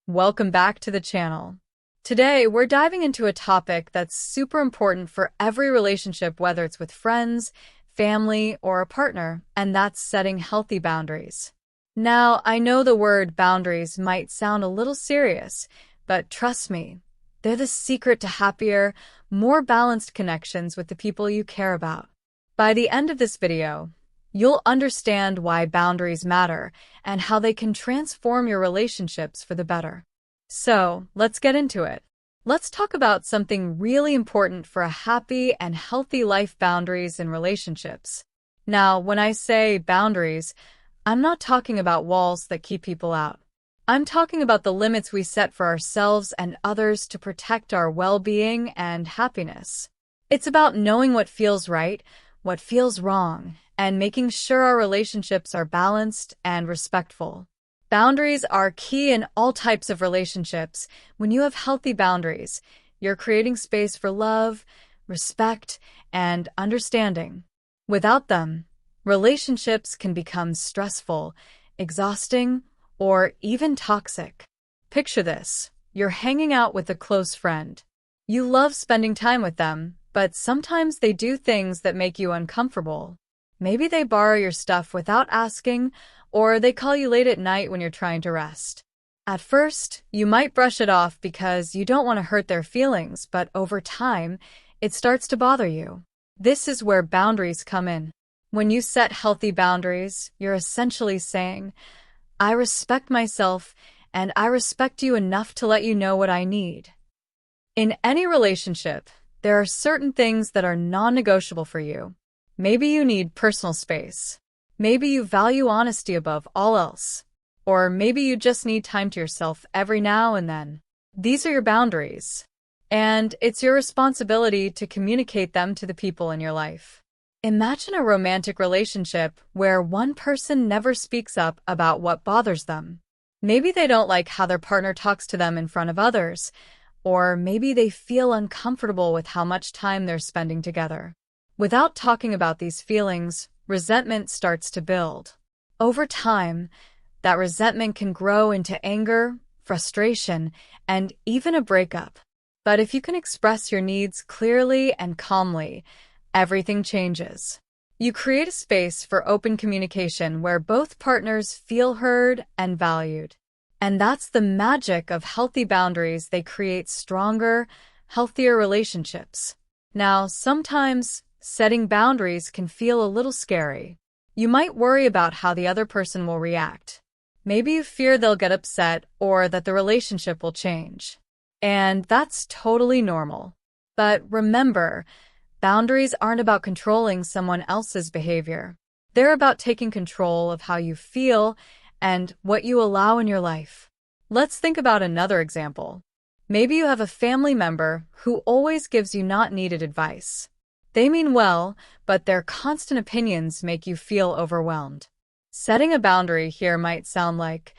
Welcome back to the channel. Today, we're diving into a topic that's super important for every relationship, whether it's with friends, family, or a partner, and that's setting healthy boundaries. Now, I know the word boundaries might sound a little serious, but trust me, they're the secret to happier, more balanced connections with the people you care about. By the end of this video, you'll understand why boundaries matter and how they can transform your relationships for the better. So, let's get into it. Let's talk about something really important for a happy and healthy life: boundaries in relationships. Now, when I say boundaries, I'm not talking about walls that keep people out. I'm talking about the limits we set for ourselves and others to protect our well-being and happiness. It's about knowing what feels right, what feels wrong, and making sure our relationships are balanced and respectful. Boundaries are key in all types of relationships. When you have healthy boundaries, you're creating space for love, respect, and understanding. Without them, relationships can become stressful, exhausting, or even toxic. Picture this: you're hanging out with a close friend. You love spending time with them, but sometimes they do things that make you uncomfortable. Maybe they borrow your stuff without asking, or they call you late at night when you're trying to rest. At first, you might brush it off because you don't want to hurt their feelings, but over time, it starts to bother you. This is where boundaries come in. When you set healthy boundaries, you're essentially saying, I respect myself, and I respect you enough to let you know what I need. In any relationship, there are certain things that are non-negotiable for you. Maybe you need personal space. Maybe you value honesty above all else. Or maybe you just need time to yourself every now and then. These are your boundaries. And it's your responsibility to communicate them to the people in your life. Imagine a romantic relationship where one person never speaks up about what bothers them. Maybe they don't like how their partner talks to them in front of others, or maybe they feel uncomfortable with how much time they're spending together. Without talking about these feelings, resentment starts to build. Over time, that resentment can grow into anger, frustration, and even a breakup. But if you can express your needs clearly and calmly, everything changes. You create a space for open communication where both partners feel heard and valued. And that's the magic of healthy boundaries. They create stronger, healthier relationships. Now, sometimes setting boundaries can feel a little scary. You might worry about how the other person will react. Maybe you fear they'll get upset or that the relationship will change. And that's totally normal. But remember, boundaries aren't about controlling someone else's behavior. They're about taking control of how you feel and what you allow in your life. Let's think about another example. Maybe you have a family member who always gives you not needed advice. They mean well, but their constant opinions make you feel overwhelmed. Setting a boundary here might sound like,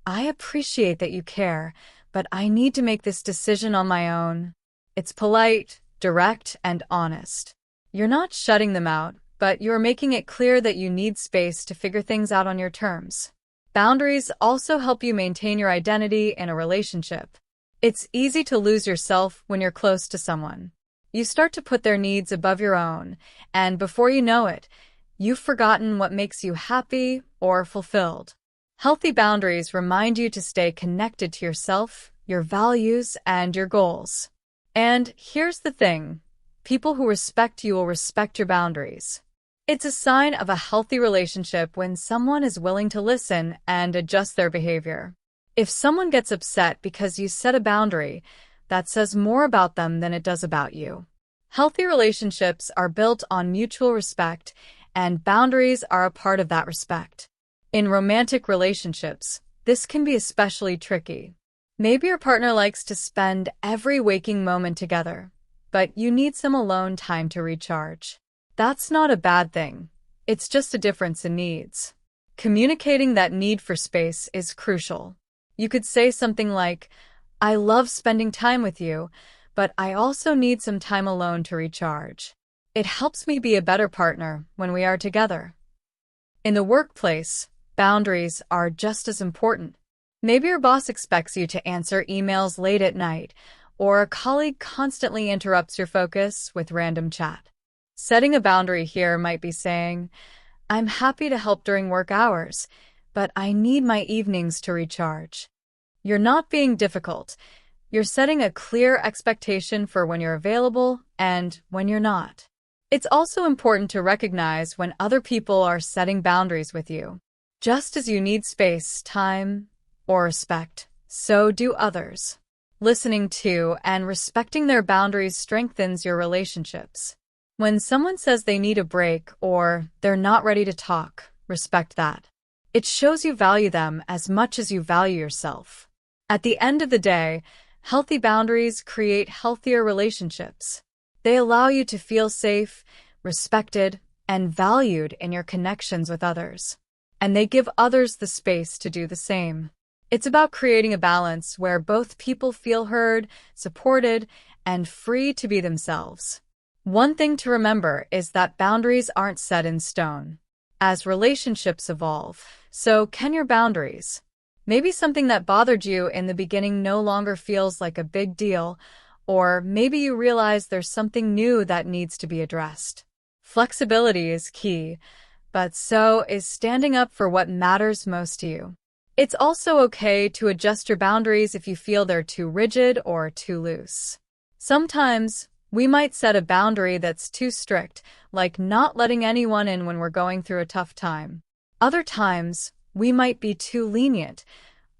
I appreciate that you care, but I need to make this decision on my own. It's polite, direct, and honest. You're not shutting them out, but you're making it clear that you need space to figure things out on your terms. Boundaries also help you maintain your identity in a relationship. It's easy to lose yourself when you're close to someone. You start to put their needs above your own, and before you know it, you've forgotten what makes you happy or fulfilled. Healthy boundaries remind you to stay connected to yourself, your values, and your goals. And here's the thing: people who respect you will respect your boundaries. It's a sign of a healthy relationship when someone is willing to listen and adjust their behavior. If someone gets upset because you set a boundary, that says more about them than it does about you. Healthy relationships are built on mutual respect, and boundaries are a part of that respect. In romantic relationships, this can be especially tricky. Maybe your partner likes to spend every waking moment together, but you need some alone time to recharge. That's not a bad thing. It's just a difference in needs. Communicating that need for space is crucial. You could say something like, I love spending time with you, but I also need some time alone to recharge. It helps me be a better partner when we are together. In the workplace, boundaries are just as important. Maybe your boss expects you to answer emails late at night, or a colleague constantly interrupts your focus with random chat. Setting a boundary here might be saying, I'm happy to help during work hours, but I need my evenings to recharge. You're not being difficult. You're setting a clear expectation for when you're available and when you're not. It's also important to recognize when other people are setting boundaries with you. Just as you need space, time, or respect, so do others. Listening to and respecting their boundaries strengthens your relationships. When someone says they need a break or they're not ready to talk, respect that. It shows you value them as much as you value yourself. At the end of the day, healthy boundaries create healthier relationships. They allow you to feel safe, respected, and valued in your connections with others. And they give others the space to do the same. It's about creating a balance where both people feel heard, supported, and free to be themselves. One thing to remember is that boundaries aren't set in stone. As relationships evolve, so can your boundaries. Maybe something that bothered you in the beginning no longer feels like a big deal, or maybe you realize there's something new that needs to be addressed. Flexibility is key, but so is standing up for what matters most to you. It's also okay to adjust your boundaries if you feel they're too rigid or too loose. Sometimes, we might set a boundary that's too strict, like not letting anyone in when we're going through a tough time. Other times, we might be too lenient,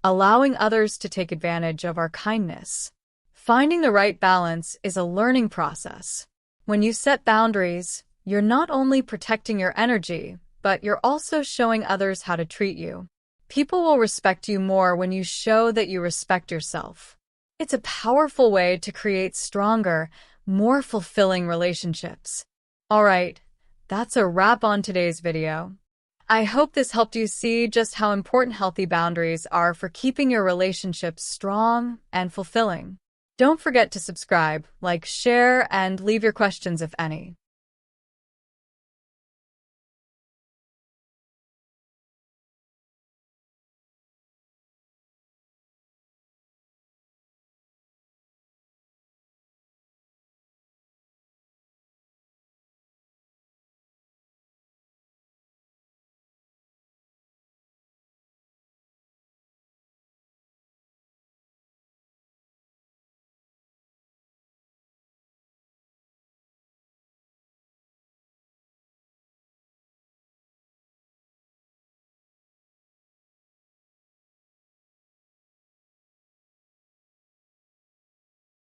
allowing others to take advantage of our kindness. Finding the right balance is a learning process. When you set boundaries, you're not only protecting your energy, but you're also showing others how to treat you. People will respect you more when you show that you respect yourself. It's a powerful way to create stronger, more fulfilling relationships. Alright, that's a wrap on today's video. I hope this helped you see just how important healthy boundaries are for keeping your relationships strong and fulfilling. Don't forget to subscribe, like, share, and leave your questions if any.